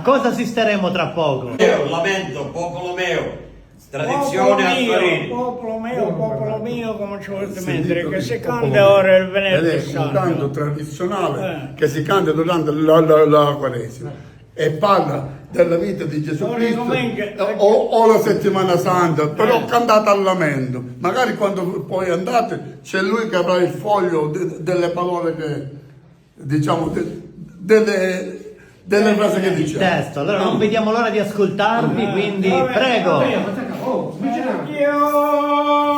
cosa assisteremo tra poco? Io lamento, popolo mio, tradizione a Torino. Popolo mio, come ci volete mettere, che si canta ora il venerdì Ed è un canto santo. tradizionale che si canta durante la Quaresima e parla della vita di Gesù Ora Cristo comincia- o la settimana santa, però cantata al lamento. Magari quando poi andate c'è lui che avrà il foglio delle parole che diciamo delle frasi che Il dice. testo, allora non vediamo l'ora di ascoltarvi, quindi Vabbè, prego. Dio